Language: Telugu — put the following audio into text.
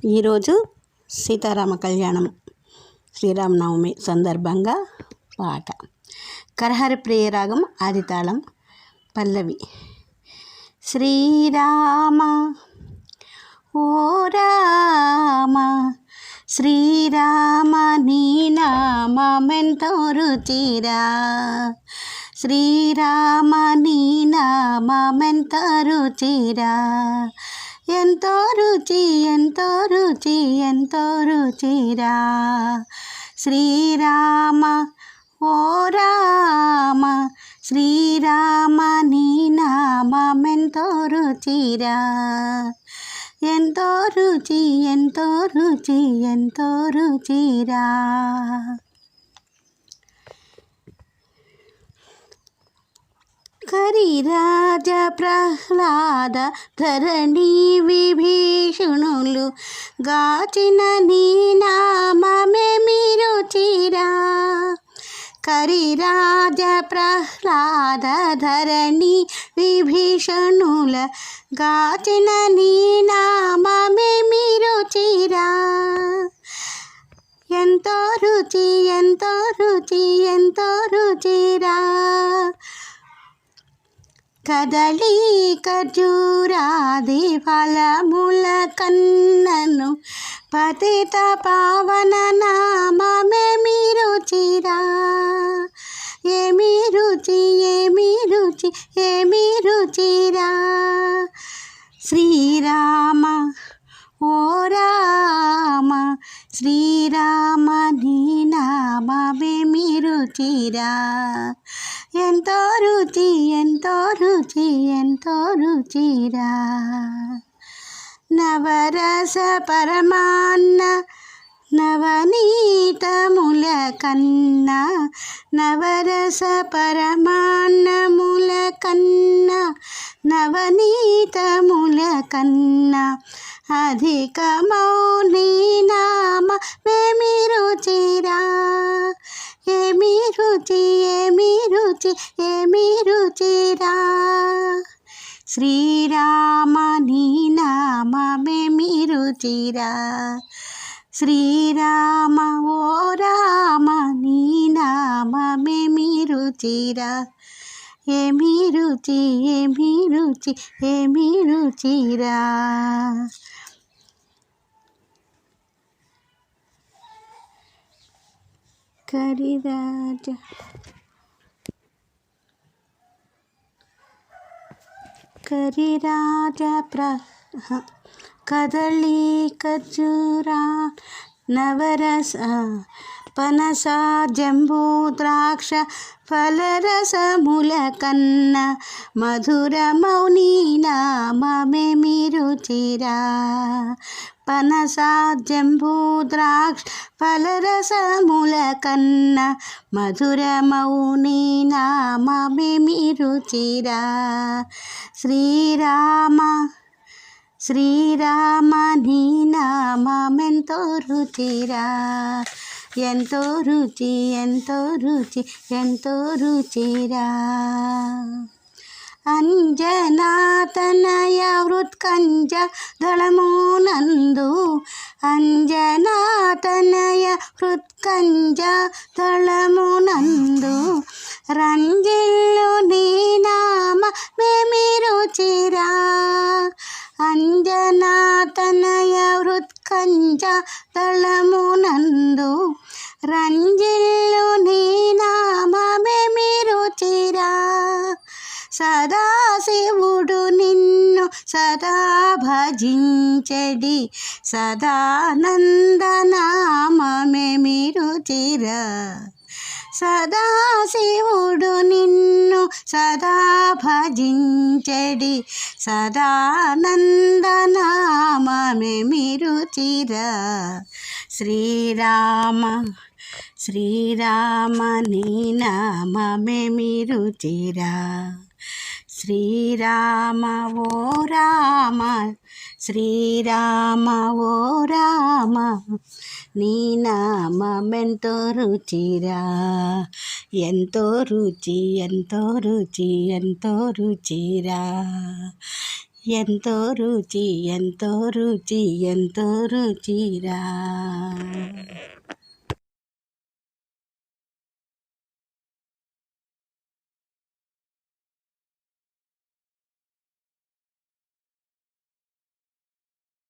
ఈరోజు సీతారామ కళ్యాణం శ్రీరామనవమి సందర్భంగా పాట. కరహర ప్రియరాగం ఆదితాళం పల్లవి. శ్రీరామ ఓ రామ శ్రీరామ నీ నామమెంతో రుచిరా, శ్రీరామ నీ నామమెంతో రుచిరా, ఎంతో రుచి ఎంతో రుచి ఎంతో రుచిరా. శ్రీరామ ఓ రామ శ్రీరామ నీ నామమెంతో రుచిరా, ఎంతో రుచి ఎంతో రుచి ఎంతో రుచిరా. కరిరాజ ప్రహ్లాద ధరణి విభీషణులు గాచిన నీ నామమే రుచిరా, కరిరాజ ప్రహ్లాద ధరణి విభీషణుల గాచిన నీ నామమే రుచిరా, ఎంతో రుచి ఎంతో రుచి ఎంతో రుచిరా. కదళీ ఖర్జూరాది ఫలముల కన్నను పతిత పావన నామమే రుచిరా, ఏమి రుచి ఏమి రుచి ఏమి రుచిరా. శ్రీరామ ఓ రామ శ్రీరామ నీ నామమే రుచిరా, ఎంతో రుచి ఎంతో రుచి ఎంతో రుచిరా. నవరస పరమాన్న నవనీతముల కన్నా, నవరస పరమాన్నముల కన్నా, నవనీతముల కన్నా అధికమౌ నీ నామమే రుచిరా, ఏమి రుచి ఏమి రుచి ఏమి రుచిరా. శ్రీరామ నీ నామమే రుచిరా, శ్రీరామ ఓ రామ నీ నామమే రుచిరా, ఏమి రుచి ఏమి రుచి ఏమి రుచిరా. కరిరాజ కరిరాజ కదళీ ఖర్జూరా నవరస పనస జంబూ ద్రాక్ష ఫలరసముల కన్న మధురమౌని నామమే రుచిరా, పనస జంబూ ద్రాక్ష ఫలరసముల కన్న మధురమౌని నామమే రుచిరా. శ్రీరామ శ్రీరామ నీ నామమెంతో రుచిరా, ఎంతో రుచి ఎంతో రుచి ఎంతో రుచిరా. అంజనాతనయ హృత్కంజ దళమునందు, అంజనాతనయ హృత్కంజ దళమునందు రంజిల్లు నీ నామమే రుచిరా, అంజనాతనయ హృత్కంజ దళమునందు రంజిల్లు నీ నామమే రుచిరా. సదాశివుడు నిన్ను సదా భజించడి సదానందనామమే రుచిరా, సదాశివుడు నిన్ను సదా భజించడి సదానందనామమే రుచిరా. శ్రీరామ శ్రీరామ నీ నామమే రుచిరా, శ్రీరామ ఓ రామ శ్రీరామ ఓ రామ నీ నామమెంతో రుచిరా, ఎంతో రుచి ఎంతో రుచి ఎంతో రుచిరా. ఎంతో రుచి ఎంతో రుచి ఎంతో రుచిరా.